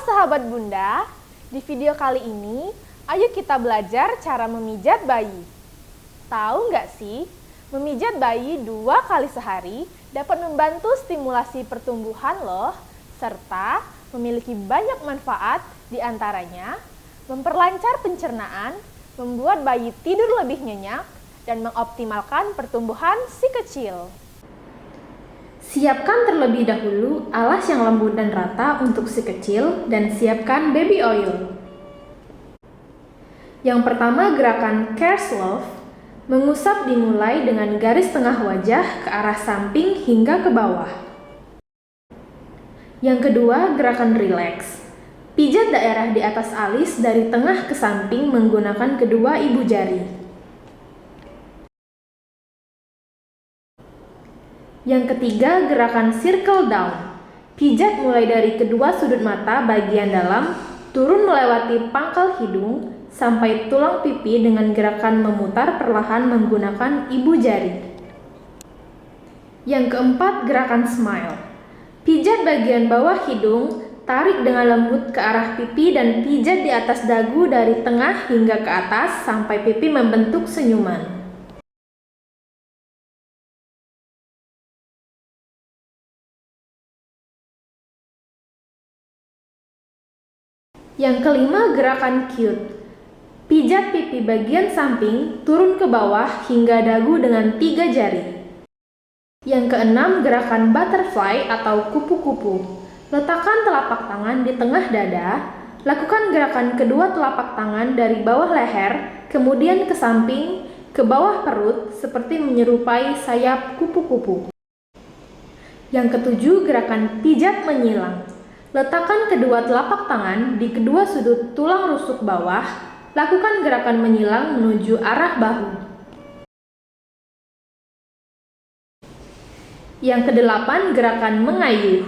sahabat Bunda, di video kali ini, ayo kita belajar cara memijat bayi. Tahu nggak sih, memijat bayi 2 kali sehari dapat membantu stimulasi pertumbuhan loh, serta memiliki banyak manfaat diantaranya memperlancar pencernaan, membuat bayi tidur lebih nyenyak, dan mengoptimalkan pertumbuhan si kecil. Siapkan terlebih dahulu alas yang lembut dan rata untuk si kecil dan siapkan baby oil. Yang pertama, gerakan Kerslove. Mengusap dimulai dengan garis tengah wajah ke arah samping hingga ke bawah. Yang kedua, gerakan Relax. Pijat daerah di atas alis dari tengah ke samping menggunakan kedua ibu jari. Yang ketiga, gerakan Circle Down. Pijat mulai dari kedua sudut mata bagian dalam, turun melewati pangkal hidung, sampai tulang pipi dengan gerakan memutar perlahan menggunakan ibu jari. Yang keempat, gerakan Smile. Pijat bagian bawah hidung, tarik dengan lembut ke arah pipi dan pijat di atas dagu dari tengah hingga ke atas sampai pipi membentuk senyuman. Yang kelima, gerakan Cute. Pijat pipi bagian samping, turun ke bawah hingga dagu dengan 3 jari. Yang keenam, gerakan Butterfly atau kupu-kupu. Letakkan telapak tangan di tengah dada, lakukan gerakan kedua telapak tangan dari bawah leher, kemudian ke samping, ke bawah perut, seperti menyerupai sayap kupu-kupu. Yang ketujuh, gerakan pijat menyilang. Letakkan kedua telapak tangan di kedua sudut tulang rusuk bawah, lakukan gerakan menyilang menuju arah bahu. Yang kedelapan, gerakan mengayuh.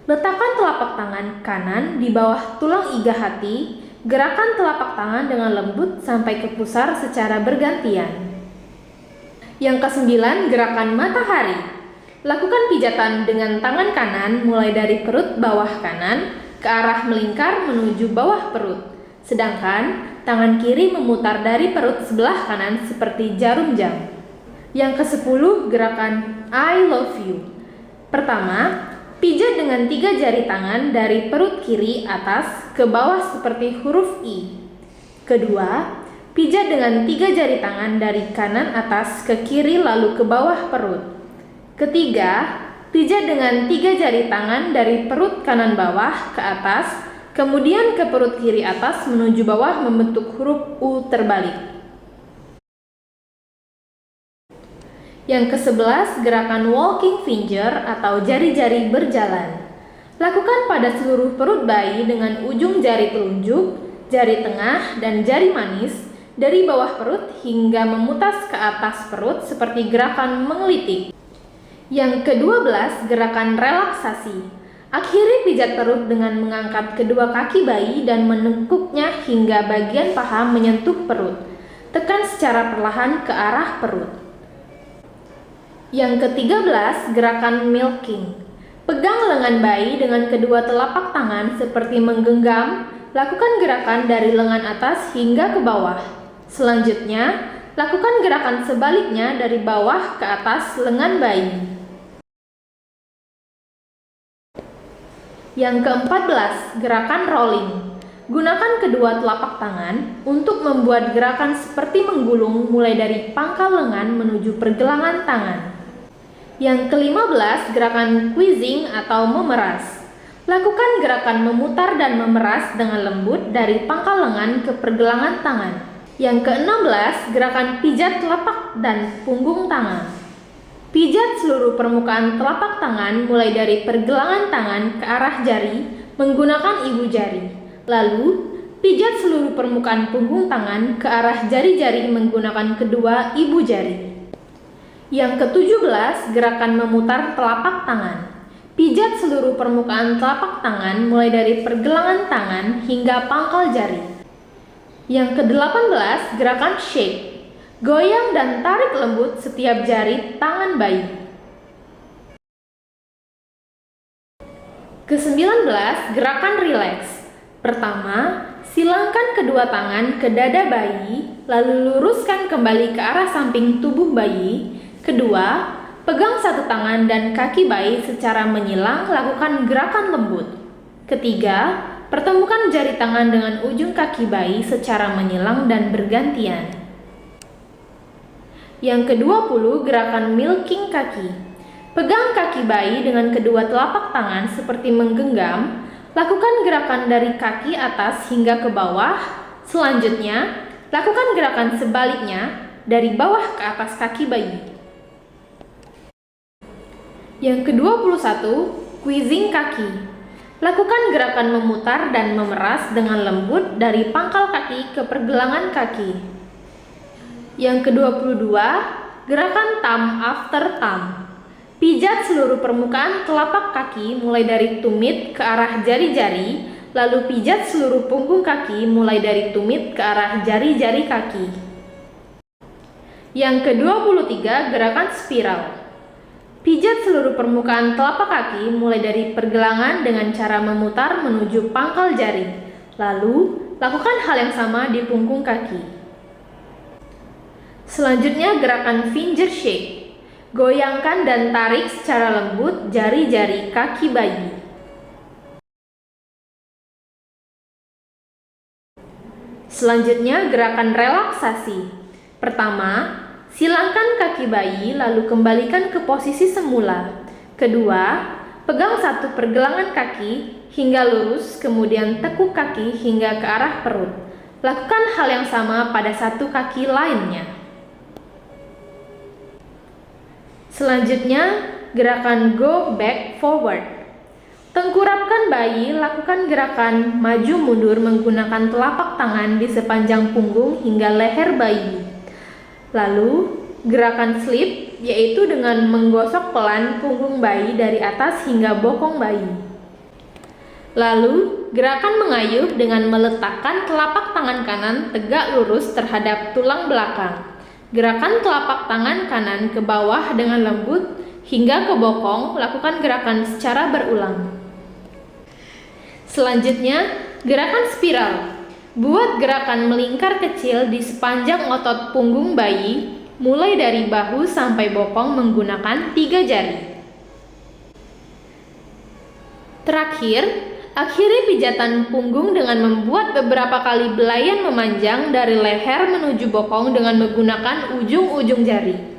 Letakkan telapak tangan kanan di bawah tulang iga hati, gerakan telapak tangan dengan lembut sampai ke pusar secara bergantian. Yang kesembilan, gerakan matahari. Lakukan pijatan dengan tangan kanan mulai dari perut bawah kanan ke arah melingkar menuju bawah perut. Sedangkan tangan kiri memutar dari perut sebelah kanan seperti jarum jam. Yang ke-10, gerakan I love you. Pertama, pijat dengan 3 jari tangan dari perut kiri atas ke bawah seperti huruf I. Kedua, pijat dengan 3 jari tangan dari kanan atas ke kiri lalu ke bawah perut. Ketiga, pijat dengan 3 jari tangan dari perut kanan bawah ke atas, kemudian ke perut kiri atas menuju bawah membentuk huruf U terbalik. Yang ke-11, gerakan walking finger atau jari-jari berjalan. Lakukan pada seluruh perut bayi dengan ujung jari telunjuk, jari tengah, dan jari manis dari bawah perut hingga memutas ke atas perut seperti gerakan menggelitik. Yang ke-12, gerakan relaksasi. Akhiri pijat perut dengan mengangkat kedua kaki bayi dan menekuknya hingga bagian paha menyentuh perut. Tekan secara perlahan ke arah perut. Yang ke-13, gerakan milking. Pegang lengan bayi dengan kedua telapak tangan seperti menggenggam. Lakukan gerakan dari lengan atas hingga ke bawah. Selanjutnya, lakukan gerakan sebaliknya dari bawah ke atas lengan bayi. Yang ke-14, gerakan rolling. Gunakan kedua telapak tangan untuk membuat gerakan seperti menggulung mulai dari pangkal lengan menuju pergelangan tangan. Yang ke-15, gerakan quizzing atau memeras. Lakukan gerakan memutar dan memeras dengan lembut dari pangkal lengan ke pergelangan tangan. Yang ke-16, gerakan pijat telapak dan punggung tangan. Pijat seluruh permukaan telapak tangan mulai dari pergelangan tangan ke arah jari menggunakan ibu jari. Lalu, pijat seluruh permukaan punggung tangan ke arah jari-jari menggunakan kedua ibu jari. Yang ke-17, gerakan memutar telapak tangan. Pijat seluruh permukaan telapak tangan mulai dari pergelangan tangan hingga pangkal jari. Yang ke-18, gerakan shake. Goyang dan tarik lembut setiap jari tangan bayi. Ke-19, gerakan relax. Pertama, silangkan kedua tangan ke dada bayi, lalu luruskan kembali ke arah samping tubuh bayi. Kedua, pegang satu tangan dan kaki bayi secara menyilang, lakukan gerakan lembut. Ketiga, pertemukan jari tangan dengan ujung kaki bayi secara menyilang dan bergantian. Yang ke-20, gerakan milking kaki. Pegang kaki bayi dengan kedua telapak tangan seperti menggenggam. Lakukan gerakan dari kaki atas hingga ke bawah. Selanjutnya, lakukan gerakan sebaliknya dari bawah ke atas kaki bayi. Yang ke-21, squeezing kaki. Lakukan gerakan memutar dan memeras dengan lembut dari pangkal kaki ke pergelangan kaki. Yang ke-22, gerakan thumb after thumb. Pijat seluruh permukaan telapak kaki mulai dari tumit ke arah jari-jari, lalu pijat seluruh punggung kaki mulai dari tumit ke arah jari-jari kaki. Yang ke-23, gerakan spiral. Pijat seluruh permukaan telapak kaki mulai dari pergelangan dengan cara memutar menuju pangkal jari. Lalu, lakukan hal yang sama di punggung kaki. Selanjutnya, gerakan finger shake. Goyangkan dan tarik secara lembut jari-jari kaki bayi. Selanjutnya, gerakan relaksasi. Pertama, silangkan kaki bayi lalu kembalikan ke posisi semula. Kedua, pegang satu pergelangan kaki hingga lurus, kemudian tekuk kaki hingga ke arah perut. Lakukan hal yang sama pada satu kaki lainnya. Selanjutnya, gerakan go back forward. Tengkurapkan bayi, lakukan gerakan maju mundur menggunakan telapak tangan di sepanjang punggung hingga leher bayi. Lalu, gerakan slip, yaitu dengan menggosok pelan punggung bayi dari atas hingga bokong bayi. Lalu, gerakan mengayuh dengan meletakkan telapak tangan kanan tegak lurus terhadap tulang belakang. Gerakan telapak tangan kanan ke bawah dengan lembut hingga ke bokong, lakukan gerakan secara berulang. Selanjutnya, gerakan spiral. Buat gerakan melingkar kecil di sepanjang otot punggung bayi, mulai dari bahu sampai bokong menggunakan 3 jari. Terakhir, akhiri pijatan punggung dengan membuat beberapa kali belayan memanjang dari leher menuju bokong dengan menggunakan ujung-ujung jari.